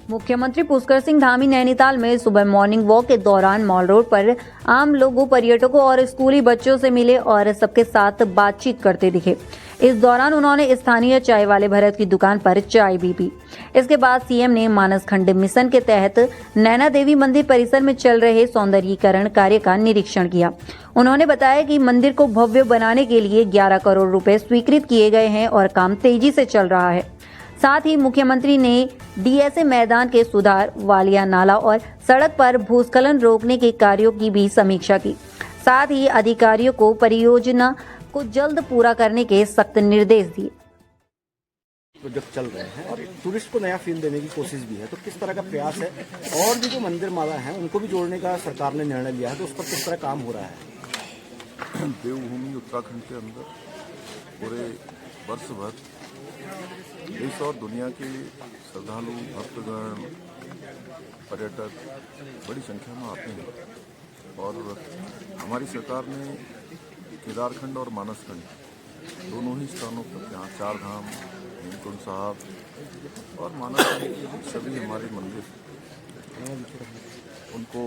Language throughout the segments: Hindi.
मुख्यमंत्री पुष्कर सिंह धामी नैनीताल में सुबह मॉर्निंग वॉक के दौरान मॉल रोड पर आम लोगों, पर्यटकों और स्कूली बच्चों से मिले और सबके साथ बातचीत करते दिखे। इस दौरान उन्होंने स्थानीय चाय वाले भरत की दुकान पर चाय भी पी। इसके बाद सीएम ने मानसखंड मिशन के तहत नैना देवी मंदिर परिसर में चल रहे सौंदर्यीकरण कार्य का निरीक्षण किया। उन्होंने बताया कि मंदिर को भव्य बनाने के लिए 11 करोड़ रुपए स्वीकृत किए गए हैं और काम तेजी से चल रहा है। साथ ही मुख्यमंत्री ने डीएसए मैदान के सुधार, वालिया नाला और सड़क पर भूस्खलन रोकने के कार्यों की भी समीक्षा की। साथ ही अधिकारियों को परियोजना को जल्द पूरा करने के सख्त निर्देश दिए। प्रोजेक्ट चल रहे हैं और टूरिस्ट को नया फील देने की कोशिश भी है, तो किस तरह का प्रयास है और भी जो मंदिर माला हैं उनको भी जोड़ने का सरकार ने निर्णय लिया है, तो उस पर किस तरह काम हो रहा है? देवभूमि उत्तराखंड के अंदर पूरे वर्ष भर देश और दुनिया के श्रद्धालु, भक्तगण, पर्यटक बड़ी संख्या में आते हैं और हमारी सरकार ने केदारखंड और मानसखंड दोनों ही स्थानों पर, जहाँ चार धाम, हेमकुंड साहब और मानसखंड के सभी हमारे मंदिर, उनको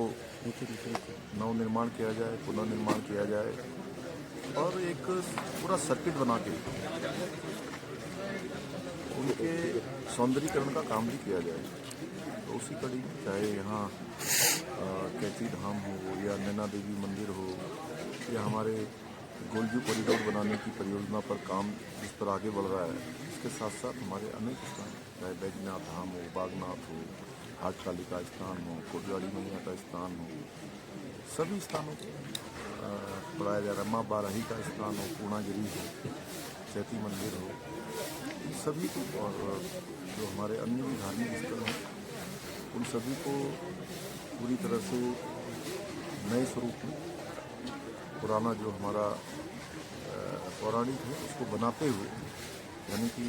नवनिर्माण किया जाए, पुनर्निर्माण किया जाए और एक पूरा सर्किट बना के उनके सौंदर्यीकरण का काम भी किया जाए। तो उसी कड़ी, चाहे यहाँ कैची धाम हो या नैना देवी मंदिर हो या हमारे गोलजू कॉरिडोर बनाने की परियोजना पर काम जिस पर आगे बढ़ रहा है, इसके साथ साथ हमारे अनेक स्थान, चाहे बैजनाथ धाम हो, बागनाथ हो, हाट काली का स्थान हो, कोटगाड़ी मैया का स्थान हो, सभी स्थानों को बढ़ाया जा रहा है। माँ बाराही का स्थान हो, पूर्णागिरी हो, चैती मंदिर हो, सभी को, और जो हमारे अन्य भी धार्मिक स्थल हैं उन सभी को पूरी तरह से नए स्वरूप में, पुराना जो हमारा पौराणिक है उसको बनाते हुए, यानी कि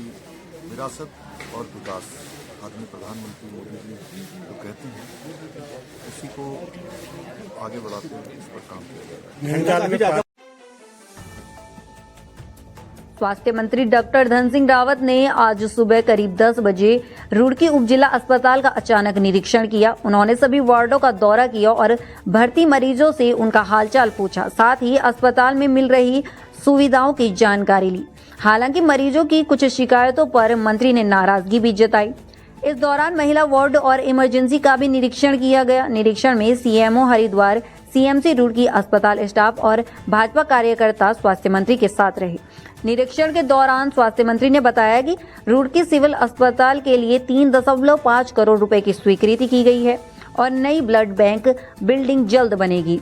विरासत और विकास, आदरणीय प्रधानमंत्री मोदी जी जो कहते हैं उसी को आगे बढ़ाते हुए इस पर काम किया जा रहा है। स्वास्थ्य मंत्री डॉक्टर धन सिंह रावत ने आज सुबह करीब 10 बजे रुड़की उपजिला अस्पताल का अचानक निरीक्षण किया। उन्होंने सभी वार्डों का दौरा किया और भर्ती मरीजों से उनका हालचाल पूछा। साथ ही अस्पताल में मिल रही सुविधाओं की जानकारी ली। हालांकि मरीजों की कुछ शिकायतों पर मंत्री ने नाराजगी भी जताई। इस दौरान महिला वार्ड और इमरजेंसी का भी निरीक्षण किया गया। निरीक्षण में सीएमओ हरिद्वार, सीएमसी रुड़की अस्पताल स्टाफ और भाजपा कार्यकर्ता स्वास्थ्य मंत्री के साथ रहे। निरीक्षण के दौरान स्वास्थ्य मंत्री ने बताया कि रुड़की सिविल अस्पताल के लिए 3.5 करोड़ रुपए की स्वीकृति की गई है और नई ब्लड बैंक बिल्डिंग जल्द बनेगी।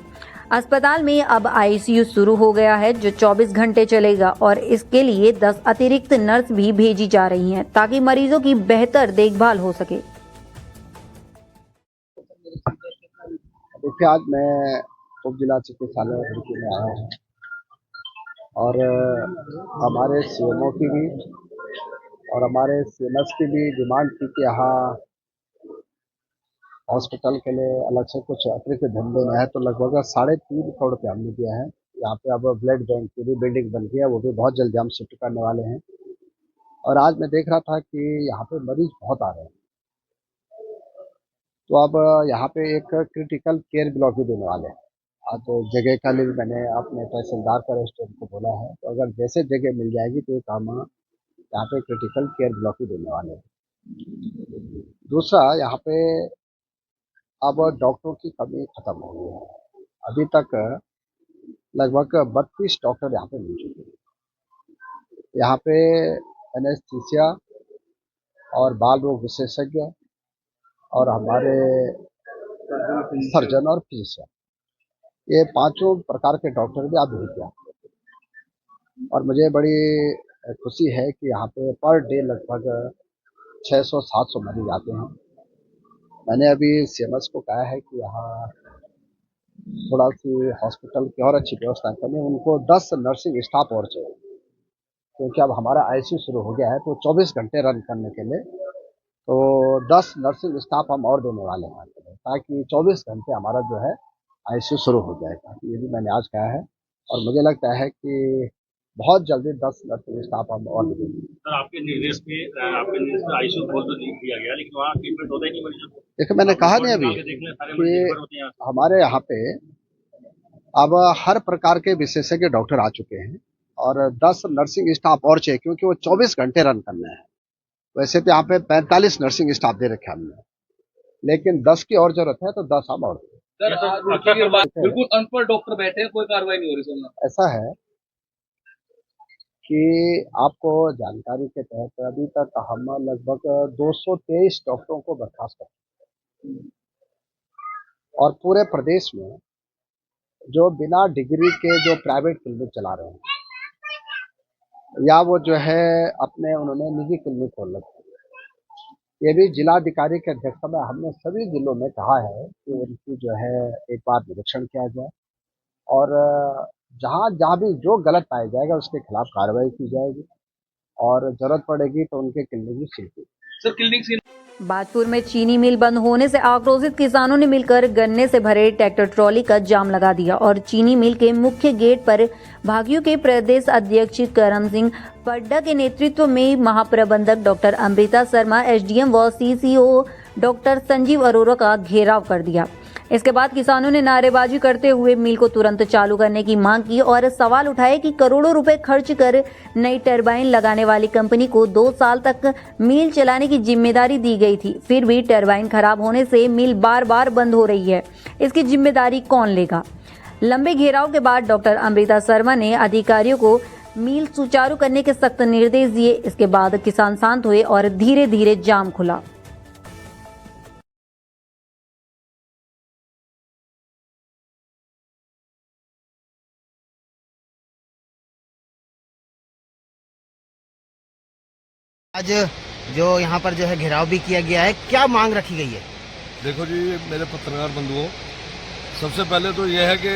अस्पताल में अब आईसीयू शुरू हो गया है जो 24 घंटे चलेगा और इसके लिए 10 अतिरिक्त नर्स भी भेजी जा रही हैं ताकि मरीजों की बेहतर देखभाल हो सके। देखिए, आज मैं उप जिला चिकित्सालय रुड़की में आया हूँ और हमारे सीएमओ की भी और हमारे सीएमएस की भी डिमांड थी कि यहाँ हॉस्पिटल के लिए अलग से कुछ अतिरिक्त धन देना है, तो लगभग 3.5 करोड़ रुपये हमने दिया है। यहाँ पे अब ब्लड बैंक की भी बिल्डिंग बन गई है, वो भी बहुत जल्दी हम शिफ्ट करने वाले हैं। और आज मैं देख रहा था कि यहाँ पे मरीज बहुत आ रहे हैं, तो अब यहाँ पे एक क्रिटिकल केयर ब्लॉक भी देने वाले हैं। तो जगह का लिए मैंने अपने तहसीलदार का रेस्टोरेंट को बोला है, तो अगर जैसे जगह मिल जाएगी तो एक हम यहाँ पे क्रिटिकल केयर ब्लॉक भी देने वाले हैं। दूसरा, यहाँ पे अब डॉक्टरों की कमी खत्म हो गई है। अभी तक लगभग 32 डॉक्टर यहाँ पे मिल चुके हैं। यहाँ पे एनेस्थीसिया और बाल रोग विशेषज्ञ और हमारे सर्जन और फिजिशियन, ये 5 प्रकार के डॉक्टर भी आप भेज दिया। और मुझे बड़ी खुशी है कि यहाँ पे पर डे लगभग 600-700 मरीज आते हैं। मैंने अभी सीएमएस को कहा है कि यहाँ थोड़ा सी हॉस्पिटल की और अच्छी व्यवस्था करनी, उनको 10 नर्सिंग स्टाफ और चाहिए, क्योंकि अब हमारा आईसीयू शुरू हो गया है तो 24 घंटे रन करने के लिए तो 10 नर्सिंग स्टाफ हम और देने वाले हैं ताकि 24 घंटे हमारा जो है आईसीयू शुरू हो जाएगा। ये भी मैंने आज कहा है और मुझे लगता है कि बहुत जल्दी 10 नर्सिंग स्टाफ हम और देंगे। सर आपके निर्देश में आईसीयू खोल तो दिया गया, लेकिन वहाँ ट्रीटमेंट होता ही नहीं मरीजों को। देखिए मैंने कहा नहीं अभी कि हमारे यहाँ पे अब हर प्रकार के विशेषज्ञ डॉक्टर आ चुके हैं और 10 नर्सिंग स्टाफ और चाहिए क्योंकि वो 24 घंटे रन करना है। वैसे तो यहाँ पे 45 नर्सिंग स्टाफ दे रखे हमने, लेकिन 10 की और जरूरत है तो 10 हम और सर बिल्कुल अनपढ़ डॉक्टर बैठे हैं, कोई कार्रवाई नहीं हो रही सर। ऐसा है कि आपको जानकारी के तहत अभी तक हम लगभग 223 डॉक्टरों को बर्खास्त कर और पूरे प्रदेश में जो बिना डिग्री के जो प्राइवेट क्लिनिक चला रहे हैं या वो जो है अपने उन्होंने निजी क्लिनिक खोल रखे, ये भी जिलाधिकारी के अध्यक्षता में हमने सभी जिलों में कहा है कि उनकी जो है एक बार निरीक्षण किया जाए और जहाँ जहाँ भी जो गलत पाया जाएगा उसके खिलाफ कार्रवाई की जाएगी और जरूरत पड़ेगी तो उनके क्लिनिक भी सील की। सर क्लिनिक बाजपुर में चीनी मिल बंद होने से आक्रोशित किसानों ने मिलकर गन्ने से भरे ट्रैक्टर ट्रॉली का जाम लगा दिया और चीनी मिल के मुख्य गेट पर भाकियू के प्रदेश अध्यक्ष करम सिंह पड्डा के नेतृत्व में महाप्रबंधक डॉक्टर अमृता शर्मा, एसडीएम व सीसीओ डॉक्टर संजीव अरोरा का घेराव कर दिया। इसके बाद किसानों ने नारेबाजी करते हुए मिल को तुरंत चालू करने की मांग की और सवाल उठाए कि करोड़ों रुपए खर्च कर नई टरबाइन लगाने वाली कंपनी को 2 साल तक मिल चलाने की जिम्मेदारी दी गई थी, फिर भी टरबाइन खराब होने से मिल बार बार बंद हो रही है। इसकी जिम्मेदारी कौन लेगा? लंबे घेराव के बाद डॉक्टर अमृता शर्मा ने अधिकारियों को मिल सुचारू करने के सख्त निर्देश दिए। इसके बाद किसान शांत हुए और धीरे धीरे जाम खुला। आज जो यहाँ पर जो है घेराव भी किया गया है, क्या मांग रखी गई है? देखो जी मेरे पत्रकार बंधुओं, सबसे पहले तो यह है कि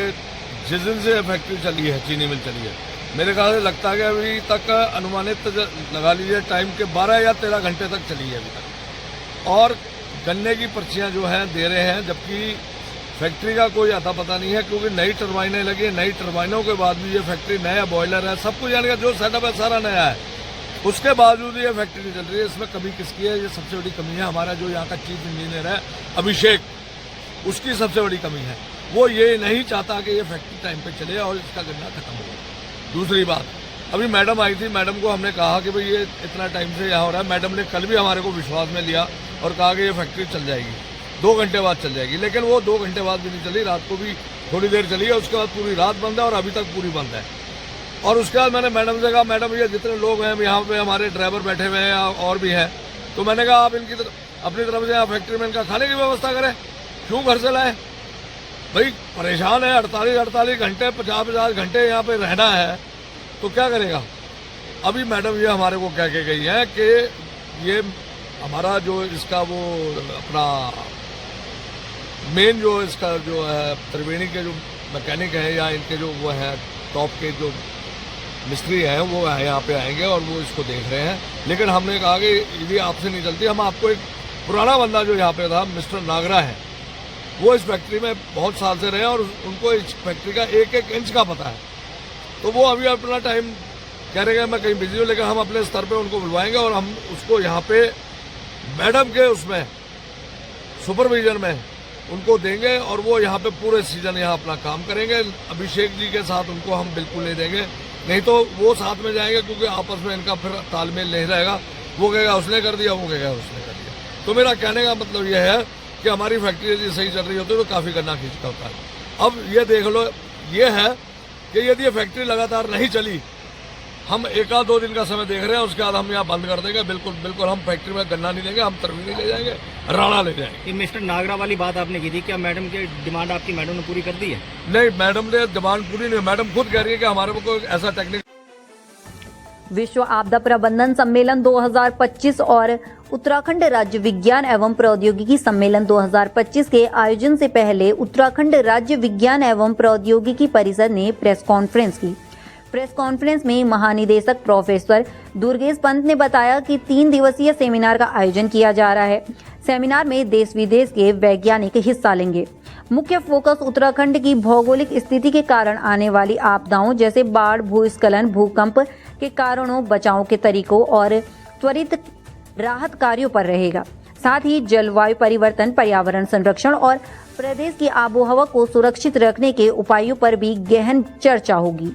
जिस दिन से फैक्ट्री चली है, चीनी मिल चली है, मेरे ख्याल से लगता है कि अभी तक अनुमानित लगा लीजिए टाइम के 12 या 13 घंटे तक चली है अभी तक, और गन्ने की पर्चियाँ जो हैं दे रहे हैं, जबकि फैक्ट्री का कोई आता पता नहीं है क्योंकि नई टरबाइनें लगी है। नई टरबाइनों के बाद भी ये फैक्ट्री नया बॉयलर है, सब कुछ यानी कि जो सेटअप है सारा नया है, उसके बावजूद ये फैक्ट्री नहीं चल रही है। इसमें कमी किसकी है? ये सबसे बड़ी कमी है हमारा जो यहाँ का चीफ इंजीनियर है अभिषेक, उसकी सबसे बड़ी कमी है। वो ये नहीं चाहता कि ये फैक्ट्री टाइम पे चले और इसका गन्ना खत्म हो जाए। दूसरी बात, अभी मैडम आई थी, मैडम को हमने कहा कि भाई ये इतना टाइम से यहाँ हो रहा है। मैडम ने कल भी हमारे को विश्वास में लिया और कहा कि ये फैक्ट्री चल जाएगी, 2 घंटे बाद चल जाएगी, लेकिन वो 2 घंटे बाद भी नहीं चली। रात को भी थोड़ी देर चली है, उसके बाद पूरी रात बंद है और अभी तक पूरी बंद है। और उसके बाद मैंने मैडम से कहा, मैडम ये जितने लोग हैं यहाँ पे, हमारे ड्राइवर बैठे हुए हैं और भी हैं, तो मैंने कहा आप इनकी अपनी तरफ से यहाँ फैक्ट्री में इनका खाने की व्यवस्था करें, क्यों घर से लाए? भाई परेशान है, 48 घंटे 50 घंटे यहाँ पे रहना है तो क्या करेगा? अभी मैडम ये हमारे को कह के गई है कि ये हमारा जो इसका वो अपना मेन जो इसका जो है त्रिवेणी के जो मैकेनिक हैं या इनके जो वो है टॉप के जो मिस्त्री हैं वो यहाँ पे आएंगे और वो इसको देख रहे हैं। लेकिन हमने कहा कि यदि आपसे नहीं चलती, हम आपको एक पुराना बंदा जो यहाँ पे था मिस्टर नागरा है, वो इस फैक्ट्री में बहुत साल से रहे और उनको इस फैक्ट्री का एक एक इंच का पता है, तो वो अभी अपना टाइम कह रहे हैं मैं कहीं बिजी हूँ, लेकिन हम अपने स्तर पे उनको बुलवाएंगे और हम उसको यहाँ पे मैडम के उसमें सुपरविजन में उनको देंगे और वो यहाँ पे पूरे सीजन यहाँ अपना काम करेंगे। अभिषेक जी के साथ उनको हम बिल्कुल नहीं देंगे, नहीं तो वो साथ में जाएंगे क्योंकि आपस में इनका फिर तालमेल नहीं रहेगा। वो कहेगा उसने कर दिया, वो कहेगा उसने कर दिया। तो मेरा कहने का मतलब ये है कि हमारी फैक्ट्री यदि सही चल रही होती तो काफ़ी गन्ना खींचता होता है। अब ये देख लो, ये है कि यदि ये फैक्ट्री लगातार नहीं चली, हम 1-2 दिन का समय देख रहे हैं, उसके बाद हम यहाँ बंद कर देंगे। बिल्कुल हम फैक्ट्री में गन्ना नहीं लेंगे, हम तरवीनी ले जाएंगे, राणा ले जाएंगे। ये मिस्टर नागरा वाली बात आपने की थी, क्या मैडम की डिमांड आपकी मैडम ने पूरी कर दी है? नहीं, मैडम ने डिमांड पूरी नहीं, मैडम खुद कह रही है कि हमारे को ऐसा टेक्निक। विश्व आपदा प्रबंधन सम्मेलन 2025 और उत्तराखंड राज्य विज्ञान एवं प्रौद्योगिकी सम्मेलन 2025 के आयोजन से पहले उत्तराखंड राज्य विज्ञान एवं प्रौद्योगिकी परिषद ने प्रेस कॉन्फ्रेंस की। प्रेस कॉन्फ्रेंस में महानिदेशक प्रोफेसर दुर्गेश पंत ने बताया कि 3 दिवसीय सेमिनार का आयोजन किया जा रहा है। सेमिनार में देश विदेश के वैज्ञानिक हिस्सा लेंगे। मुख्य फोकस उत्तराखंड की भौगोलिक स्थिति के कारण आने वाली आपदाओं जैसे बाढ़, भूस्खलन, भूकंप के कारणों, बचाव के तरीकों और त्वरित राहत कार्यों पर रहेगा। साथ ही जलवायु परिवर्तन, पर्यावरण संरक्षण और प्रदेश की आबोहवा को सुरक्षित रखने के उपायों पर भी गहन चर्चा होगी।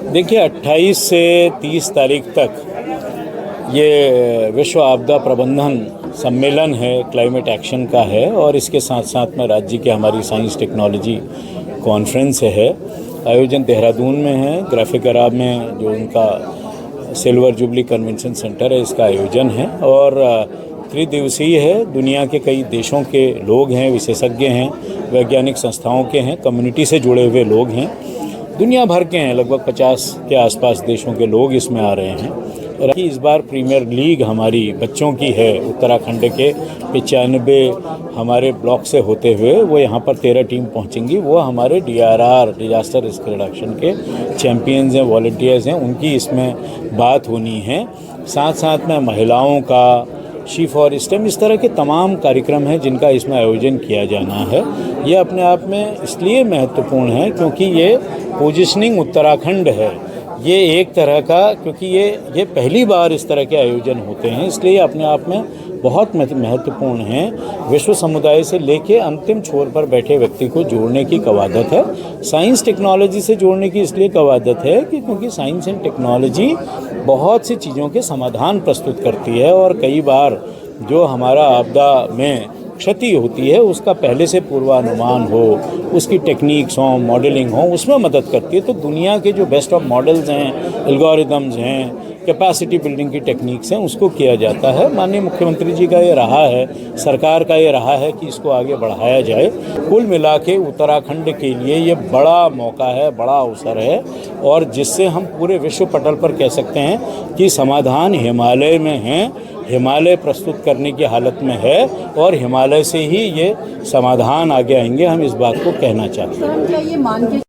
देखिए 28 से 30 तारीख तक ये विश्व आपदा प्रबंधन सम्मेलन है, क्लाइमेट एक्शन का है और इसके साथ साथ में राज्य की हमारी साइंस टेक्नोलॉजी कॉन्फ्रेंस है। आयोजन देहरादून में है, ग्राफिक अराब में जो उनका सिल्वर जुबली कन्वेंशन सेंटर है, इसका आयोजन है और त्रिदिवसीय है। दुनिया के कई देशों के लोग हैं, विशेषज्ञ हैं, वैज्ञानिक संस्थाओं के हैं, कम्युनिटी से जुड़े हुए लोग हैं, दुनिया भर के हैं, लगभग 50 के आसपास देशों के लोग इसमें आ रहे हैं। और इस बार प्रीमियर लीग हमारी बच्चों की है, उत्तराखंड के 95 हमारे ब्लॉक से होते हुए वो यहाँ पर 13 टीम पहुँचेंगी। वो हमारे DRR डिजास्टर रिस्क रिडक्शन के चैम्पियंस हैं, वॉलंटियर्स हैं, उनकी इसमें बात होनी है। साथ साथ में महिलाओं का शी फॉर स्टेम, इस तरह के तमाम कार्यक्रम हैं जिनका इसमें आयोजन किया जाना है। ये अपने आप में इसलिए महत्वपूर्ण है क्योंकि ये पोजिशनिंग उत्तराखंड है, ये एक तरह का, क्योंकि ये पहली बार इस तरह के आयोजन होते हैं, इसलिए अपने आप में बहुत महत्वपूर्ण है। विश्व समुदाय से लेके अंतिम छोर पर बैठे व्यक्ति को जोड़ने की कवादत है। साइंस टेक्नोलॉजी से जोड़ने की इसलिए कवादत है कि क्योंकि साइंस एंड टेक्नोलॉजी बहुत सी चीज़ों के समाधान प्रस्तुत करती है और कई बार जो हमारा आपदा में क्षति होती है उसका पहले से पूर्वानुमान हो, उसकी टेक्निक्स हों, मॉडलिंग हो, उसमें मदद करती है। तो दुनिया के जो बेस्ट ऑफ मॉडल्स हैं, एल्गोरिदम्स हैं, कैपेसिटी बिल्डिंग की टेक्निक्स हैं, उसको किया जाता है। माननीय मुख्यमंत्री जी का ये रहा है, सरकार का ये रहा है कि इसको आगे बढ़ाया जाए। कुल मिला के उत्तराखंड के लिए ये बड़ा मौका है, बड़ा अवसर है और जिससे हम पूरे विश्व पटल पर कह सकते हैं कि समाधान हिमालय में है, हिमालय प्रस्तुत करने की हालत में है और हिमालय से ही ये समाधान आगे आएंगे। हम इस बात को कहना चाहते हैं।